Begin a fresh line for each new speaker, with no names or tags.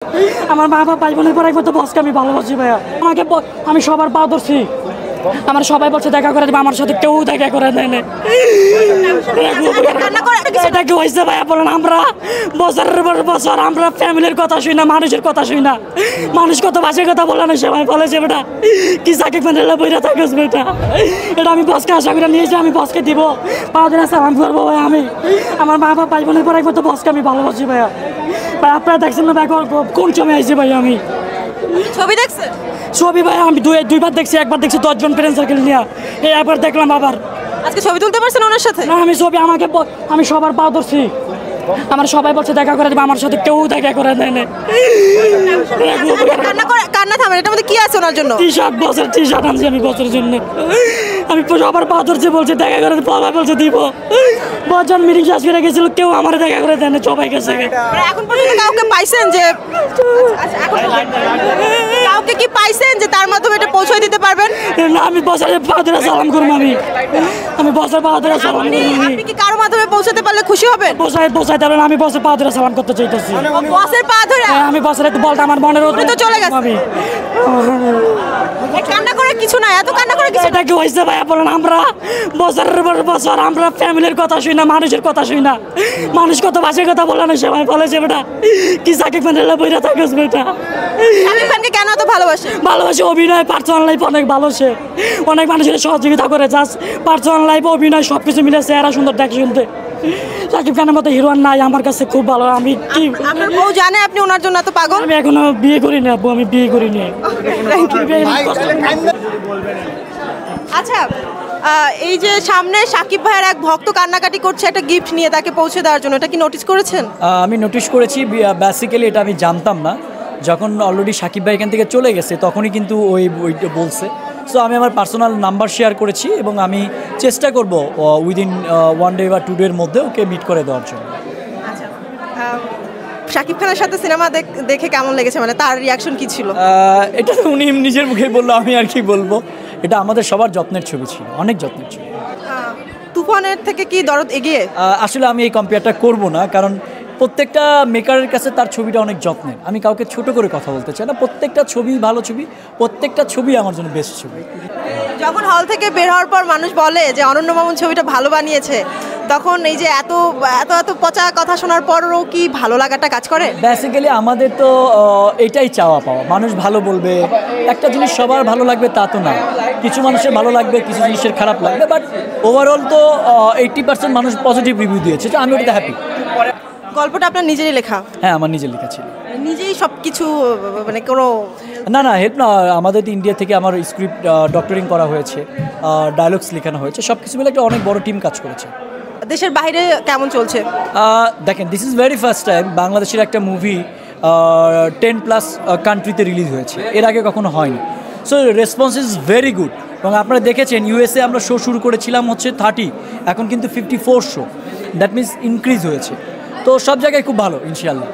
আমার মা বাবা ভাই বোনের পর একবার তো বসকে আমি ভালোবাসি ভাইয়া। আমাকে আমি সবার পা ধরছি, আমার সবাই বলছে দেখা করে দেবে, আমার সাথে কেউ দেখা করে দেয় না। এটা কি হয়েছে ভাইয়া বলেন? আমরা বছরের পর বছর আমরা ফ্যামিলির কথা শুই না, মানুষের কথা শুই না। মানুষ কত বাসের কথা বলে না, সবাই বলেছে বেটা কি সাকিব খানের বইরা থাকিস বেটা। এটা আমি বসকে আশা করে নিয়েছি, আমি বসকে দিব, পা দিন সালাম করবো ভাই। আমি আমার মা বাবা ভাই বোনের পর একবার তো বসকে আমি ভালোবাসি ভাইয়া। ভাই আপনারা দেখছেন না ভাই কোন সময় আইসি ভাই? আমি
ছবি দেখছেন?
ছবি ভাই আমি দুইবার দেখছি, একবার দেখছি 10 জন ফ্রেন্ড সার্কেল নিয়ে, একবার দেখলাম আবার।
আজকে ছবি তুলতে পারছেন ওনার সাথে?
না আমি ছবি আমি সবার পা ধরছি, আমার সবাই বলছে দেখা করে দেবে, আমার সাথে কেউ দেখা করে দেয় না।
কান্না থামেন, এটার মধ্যে কি আছে ওনার জন্য?
টি-শার্ট আনছি আমি বছরের জন্য। আমি সবার পা ধরছি, বলছে দেখা করে বাবা বলছে দিব। 10 জন মিটিং শেষ করে গেছিল, কেউ আমার দেখা করে দেয় না, সবাই গেছে।
এখন পর্যন্ত কাউকে পাইছেন যে কাউকে কি পাইছেন যে তার মাধ্যমে এটা পৌঁছে দিতে পারবেন?
না আমি বছরে পা ধরে সালাম করবো, আমি বছর পা ধরে সালাম করবো।
আপনি কি কারো মাধ্যমে পৌঁছাতে পারলে খুশি হবেন?
পৌঁছাইতে পারবেন, আমি বছর পা ধরে সালাম করতে চাইতেছি।
বসের পা ধরে?
আমি বছরে একটু বলতে আমার মনের
তো চলে গেছে।
আমি
কান্না করে কিছু না, এত কান্না করে কিছু।
এটা কি হয়েছে ভাইয়া বলেন? আমরা বছরের পর বছর আমরা ফ্যামিলির কথা শুই না, মানুষের কথা শুই না। মানুষ কত বাসের কথা বলে না, সবাই বলেছে বেটা কি সাকিব খানের বইরা থাকিস বেটা।
শাকিব খানকে কেন এত
ভালোবাসে? অভিনয়, পার্সোনাল লাইফ অনেক ভালো, সে অনেক মানুষের সহযোগিতা করে, জাস্ট পার্সোনাল লাইফ অভিনয় সব কিছু মিলে চেহারা সুন্দর দেখে শুনতে। শাকিব খানের মতো হিরোইন নাই আমার কাছে, খুব ভালো। আমি কি
আপনার বউ জানে আপনি ওনার জন্য এত পাগল?
আমি এখনো বিয়ে করিনি আব্বু, আমি বিয়ে করিনি।
আচ্ছা, এই যে সামনে শাকিব ভাইয়ের এক ভক্ত কান্নাকাটি করছে একটা গিফট নিয়ে তাকে পৌঁছে দেওয়ার জন্য, এটা কি নোটিস করেছেন?
আমি নোটিশ করেছি, বেসিক্যালি এটা আমি জানতাম না। যখন অলরেডি শাকিব ভাই এখান থেকে চলে গেছে তখনই কিন্তু ওইটা বলছে। সো আমি আমার পার্সোনাল নাম্বার শেয়ার করেছি এবং আমি চেষ্টা করব উইদিন 1 ডে বা 2 ডের মধ্যে ওকে মিট করে দেওয়ার জন্য।
আচ্ছা, শাকিব খানের সাথে সিনেমা দেখে কেমন লেগেছে, মানে তার রিয়াকশন কি ছিল?
এটা তো উনি নিজের মুখে বললো, আমি আর কি বলবো। এটা আমাদের সবার যত্নের ছবি ছিল, অনেক যত্নের ছবি।
তুফানের থেকে কি দরদ এগিয়ে?
আসলে আমি এই কম্পেয়ারটা করব না, কারণ প্রত্যেকটা মেকারের কাছে তার ছবিটা অনেক যত্নের। আমি কাউকে ছোট করে কথা বলতে চাই না, প্রত্যেকটা ছবি ভালো ছবি, প্রত্যেকটা ছবি আমার জন্য বেস্ট ছবি।
যখন হল থেকে বের হওয়ার পর মানুষ বলে যে অনন্য মামুন ছবিটা ভালো বানিয়েছে, তখন এই যে এত এত এত পচা কথা শোনার পরও কি ভালো লাগাটা কাজ করে?
বেসিক্যালি আমাদের তো এটাই চাওয়া পাওয়া, মানুষ ভালো বলবে। একটা জিনিস সবার ভালো লাগবে তা তো না, কিছু মানুষের ভালো লাগবে, কিছু জিনিসের খারাপ লাগবে, বাট ওভারঅল তো 80% মানুষ পজিটিভ রিভিউ দিয়েছে, তো আমি ওটাতে হ্যাপি।
গল্পটা আপনার নিজেরই লেখা?
হ্যাঁ, আমার নিজের লেখা ছিল।
নিজেই সব কিছু, মানে কোনো
না হেল্প না, আমাদের ইন্ডিয়া থেকে আমার স্ক্রিপ্ট ডক্টরিং করা হয়েছে, ডায়লগস লেখানো হয়েছে, সব কিছু মিলে একটা অনেক বড় টিম কাজ করেছে।
দেশের বাইরে কেমন চলছে?
দেখেন, this is very first time বাংলাদেশের একটা মুভি 10+ কান্ট্রিতে রিলিজ হয়েছে, এর আগে কখনো হয়নি। So response is very good. এবং আপনারা দেখেছেন ইউএসএ আমরা শো শুরু করেছিলাম হচ্ছে 30, এখন কিন্তু 54 শো, দ্যাট মিনস ইনক্রিজ হয়েছে। তো সব জায়গায় খুব ভালো ইনশাআল্লাহ।